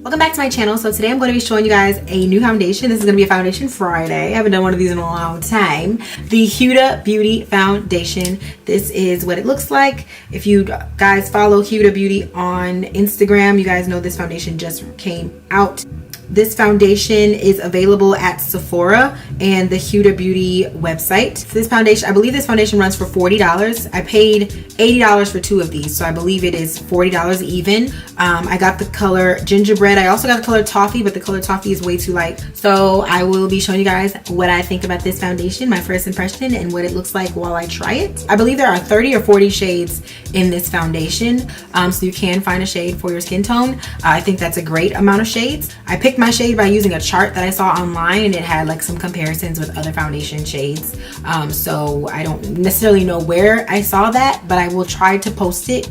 Welcome back to my channel. So today I'm going to be showing you guys a new foundation. This is going to be a foundation Friday. I haven't done one of these in a long time. The Huda Beauty foundation. This is what it looks like. If you guys follow Huda Beauty on Instagram, you guys know this foundation just came out. This foundation is available at Sephora and the Huda Beauty website. So this foundation, I believe this foundation runs for $40. I paid $80 for two of these, so I believe it is $40 even. I got the color Gingerbread. I also got the color Toffee, but the color Toffee is way too light. So I will be showing you guys what I think about this foundation, my first impression, and what it looks like while I try it. I believe there are 30 or 40 shades in this foundation, so you can find a shade for your skin tone. I think that's a great amount of shades. I picked my shade by using a chart that I saw online, and it had like some comparisons with other foundation shades. So I don't necessarily know where I saw that, but I will try to post it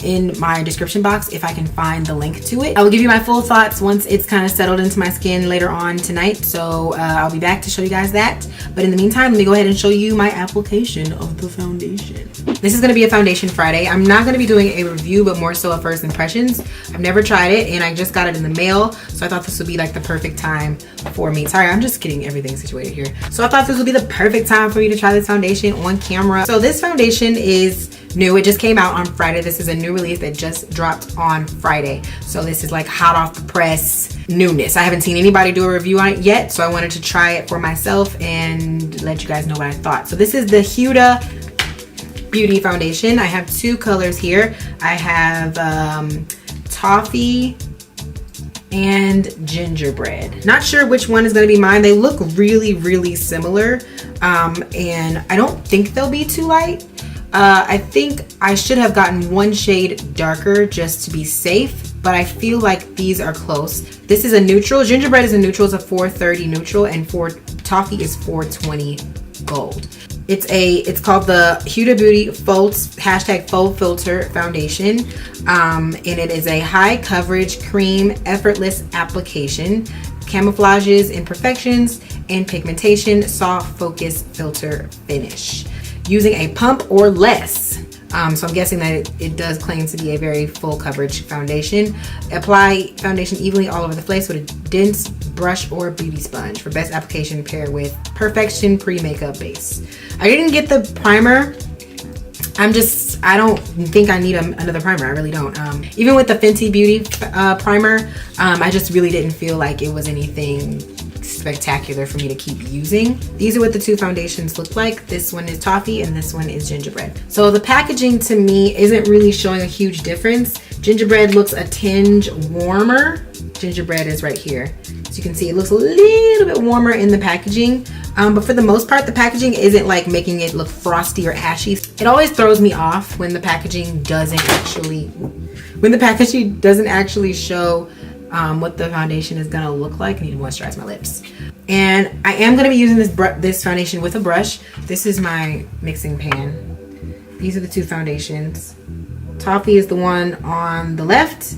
in my description box if I can find the link to it. I will give you my full thoughts once it's kind of settled into my skin later on tonight, so I'll be back to show you guys that. But in the meantime, let me go ahead and show you my application of the foundation. This is going to be a foundation Friday. I'm not going to be doing a review, but more so a first impressions. I've never tried it and I just got it in the mail, so I thought this would be like the perfect time for me. Sorry, I'm just getting everything situated here. So I thought this would be the perfect time for me to try this foundation on camera. So this foundation is new. It just came out on Friday. This is a new release that just dropped on Friday. So this is like hot off the press newness. I haven't seen anybody do a review on it yet, so I wanted to try it for myself and let you guys know what I thought. So this is the Huda Beauty foundation. I have two colors here. I have Toffee and Gingerbread. Not sure which one is going to be mine. They look really similar, and I don't think they'll be too light. I think I should have gotten one shade darker just to be safe, but I feel like these are close. This is a neutral. Gingerbread is a neutral. It's a 430 neutral, and Toffee is 420 gold. It's called the Huda Beauty Faux #Faux Filter Foundation, and it is a high coverage cream effortless application, camouflages imperfections and pigmentation, soft focus filter finish, using a pump or less. So I'm guessing that it does claim to be a very full coverage foundation. Apply foundation evenly all over the face with a dense brush or beauty sponge for best application paired with perfection pre-makeup base. I didn't get the primer. I don't think I need another primer. I really don't. Even with the Fenty Beauty primer, I just really didn't feel like it was anything spectacular for me to keep using. These are what the two foundations look like. This one is Toffee and this one is Gingerbread. So the packaging to me isn't really showing a huge difference. Gingerbread looks a tinge warmer. Gingerbread is right here. So you can see it looks a little bit warmer in the packaging. But for the most part, the packaging isn't like making it look frosty or ashy. It always throws me off when the packaging doesn't actually show what the foundation is gonna look like. I need to moisturize my lips. And I am gonna be using this foundation with a brush. This is my mixing pan. These are the two foundations. Toffee is the one on the left.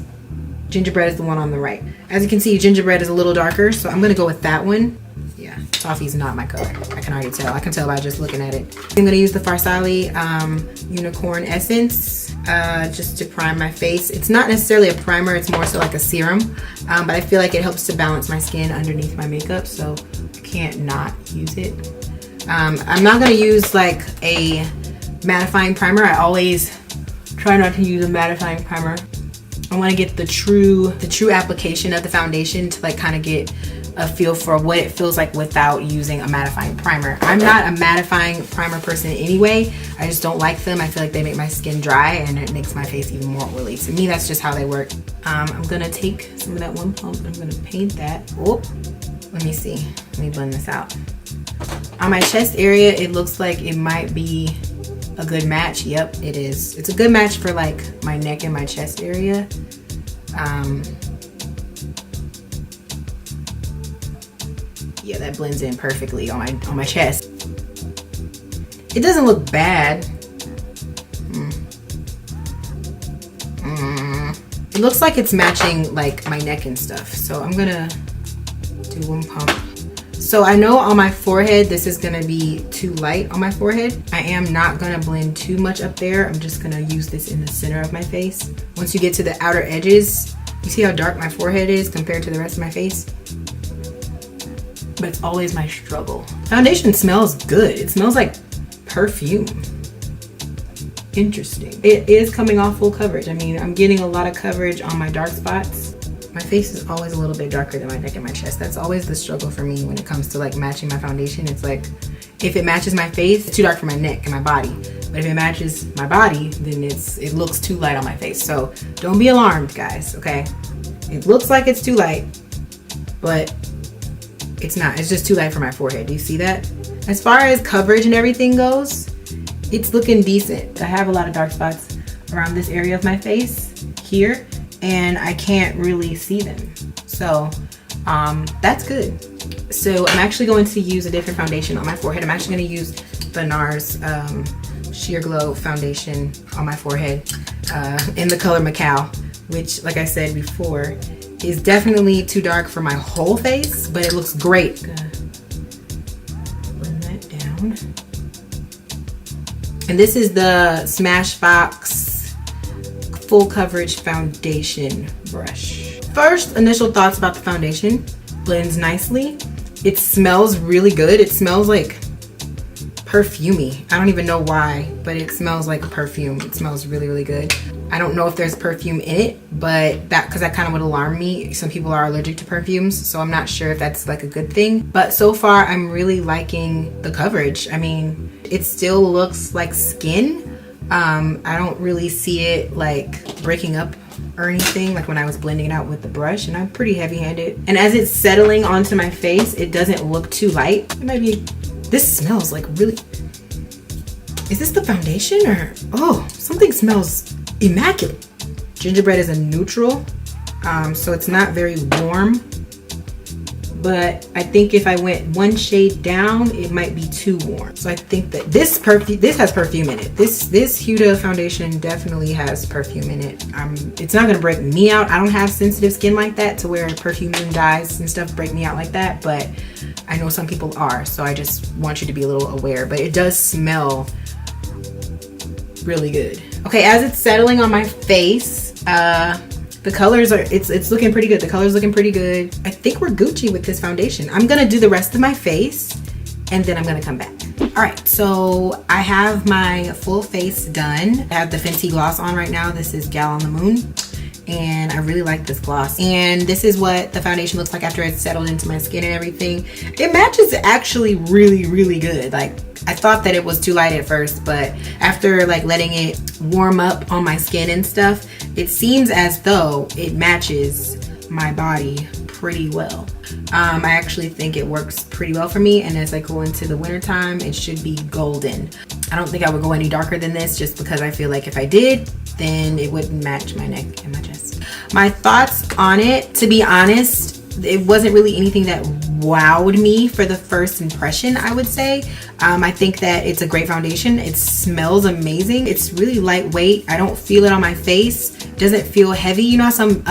Gingerbread is the one on the right. As you can see, Gingerbread is a little darker, so I'm gonna go with that one. Yeah, Toffee is not my color. I can already tell. I can tell by just looking at it. I'm gonna use the Farsali Unicorn Essence just to prime my face. It's not necessarily a primer, it's more so like a serum, but I feel like it helps to balance my skin underneath my makeup, so I can't not use it. I'm not gonna use like a mattifying primer. I always try not to use a mattifying primer. I want to get the true application of the foundation to like kind of get a feel for what it feels like without using a mattifying primer. I'm not a mattifying primer person anyway. I just don't like them. I feel like they make my skin dry and it makes my face even more oily. To me, that's just how they work. I'm gonna take some of that one pump and I'm gonna paint that. Oh, let me see. Let me blend this out. On my chest area, it looks like it might be a good match. Yep, it is. It's a good match for like my neck and my chest area. Yeah, that blends in perfectly on my chest. It doesn't look bad. It looks like it's matching like my neck and stuff. So I'm gonna do one pump. So I know on my forehead, this is gonna be too light on my forehead. I am not gonna blend too much up there. I'm just gonna use this in the center of my face. Once you get to the outer edges, You see how dark my forehead is compared to the rest of my face? But it's always my struggle. Foundation smells good. It smells like perfume. Interesting. It is coming off full coverage. I mean, I'm getting a lot of coverage on my dark spots. My face is always a little bit darker than my neck and my chest. That's always the struggle for me when it comes to like matching my foundation. It's like, if it matches my face, it's too dark for my neck and my body. But if it matches my body, then it looks too light on my face. So don't be alarmed, guys, okay? It looks like it's too light, but it's not. It's just too light for my forehead. Do you see that? As far as coverage and everything goes, it's looking decent. I have a lot of dark spots around this area of my face here, and I can't really see them. So that's good. So I'm actually going to use a different foundation on my forehead. I'm actually going to use the NARS Sheer Glow foundation on my forehead in the color Macao, which, like I said before, is definitely too dark for my whole face, but it looks great. Blend that down. And this is the Smashbox Full Coverage Foundation brush. First initial thoughts about the foundation: blends nicely. It smells really good. It smells like perfumey. I don't even know why, but it smells like a perfume. It smells really, really good. I don't know if there's perfume in it, but because that kind of would alarm me. Some people are allergic to perfumes, so I'm not sure if that's like a good thing. But so far, I'm really liking the coverage. I mean, it still looks like skin. I don't really see it like breaking up or anything like when I was blending it out with the brush, and I'm pretty heavy-handed. And as it's settling onto my face, it doesn't look too light. It might be. This smells like really. Is this the foundation or? Oh, something smells immaculate. Gingerbread is a neutral, so it's not very warm. But I think if I went one shade down, it might be too warm. So I think that this has perfume in it. This Huda foundation definitely has perfume in it. It's not gonna break me out. I don't have sensitive skin like that to where perfumes and dyes and stuff break me out like that, but I know some people are, so I just want you to be a little aware. But it does smell really good. Okay, as it's settling on my face, the colors are, it's looking pretty good. The color's looking pretty good. I think we're Gucci with this foundation. I'm gonna do the rest of my face and then I'm gonna come back. All right, so I have my full face done. I have the Fenty gloss on right now. This is Gal on the Moon. And I really like this gloss. And this is what the foundation looks like after it's settled into my skin and everything. It matches actually really, really good. Like, I thought that it was too light at first, but after like letting it warm up on my skin and stuff, it seems as though it matches my body pretty well. I actually think it works pretty well for me, and as I go into the winter time, it should be golden. I don't think I would go any darker than this, just because I feel like if I did, then it wouldn't match my neck and my chest. My thoughts on it, to be honest, it wasn't really anything that wowed me for the first impression, I would say. I think that it's a great foundation. It smells amazing. It's really lightweight. I don't feel it on my face. It doesn't feel heavy. You know, some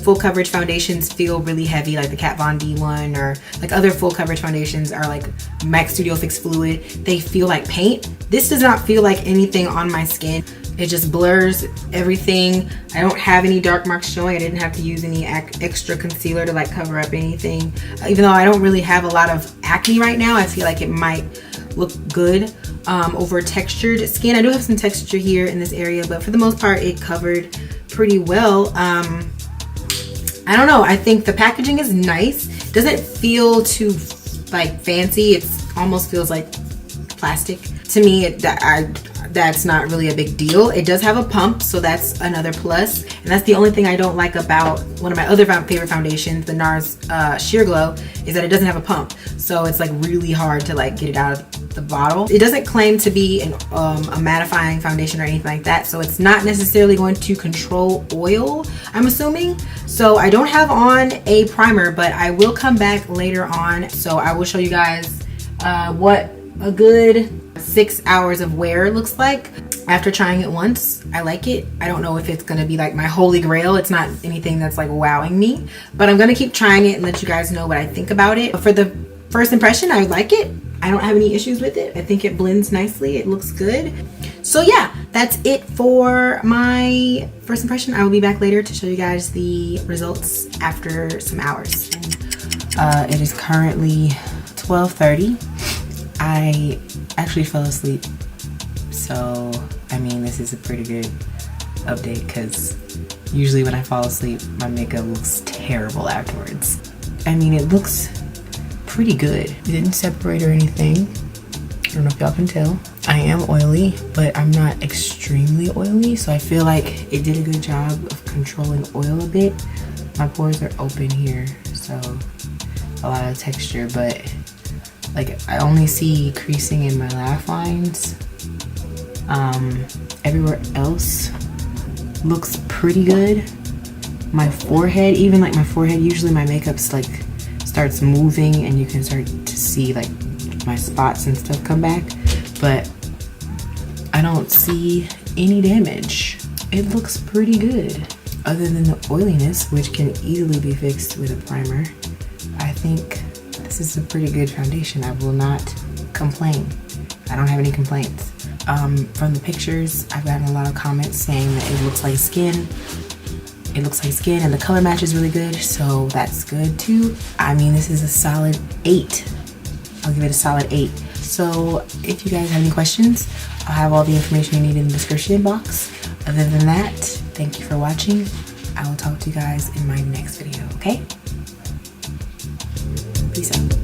full coverage foundations feel really heavy, like the Kat Von D one, or like other full coverage foundations are like MAC Studio Fix Fluid. They feel like paint. This does not feel like anything on my skin. It just blurs everything. I don't have any dark marks showing. I didn't have to use any extra concealer to like cover up anything. Even though I don't really have a lot of acne right now, I feel like it might look good over textured skin. I do have some texture here in this area, but for the most part, it covered pretty well. I don't know. I think the packaging is nice. It doesn't feel too like fancy. It almost feels like plastic. To me, that's not really a big deal. It does have a pump, so that's another plus. And that's the only thing I don't like about one of my other favorite foundations, the NARS Sheer Glow, is that it doesn't have a pump. So it's like really hard to like get it out of the bottle. It doesn't claim to be a mattifying foundation or anything like that. So it's not necessarily going to control oil, I'm assuming. So I don't have on a primer, but I will come back later on. So I will show you guys what a good 6 hours of wear looks like after trying it once. I like it. I don't know if it's gonna be like my holy grail. It's not anything that's like wowing me, but I'm gonna keep trying it and let you guys know what I think about it. But for the first impression, I like it. I don't have any issues with it. I think it blends nicely. It looks good. So yeah, that's it for my first impression. I will be back later to show you guys the results after some hours. It is currently 12:30. I actually fell asleep, so I mean this is a pretty good update because usually when I fall asleep my makeup looks terrible afterwards. I mean it looks pretty good. It didn't separate or anything. I don't know if y'all can tell. I am oily, but I'm not extremely oily, so I feel like it did a good job of controlling oil a bit. My pores are open here, so a lot of texture, but like I only see creasing in my laugh lines. Everywhere else looks pretty good. My forehead, even like my forehead, usually my makeup's like starts moving and you can start to see like my spots and stuff come back, but I don't see any damage. It looks pretty good. Other than the oiliness, which can easily be fixed with a primer, I think this is a pretty good foundation. I will not complain. I don't have any complaints. From the pictures, I've gotten a lot of comments saying that it looks like skin. It looks like skin and the color match is really good, so that's good too. I mean, this is a solid 8. I'll give it a solid 8. So if you guys have any questions, I'll have all the information you need in the description box. Other than that, thank you for watching. I will talk to you guys in my next video, okay? Peace out.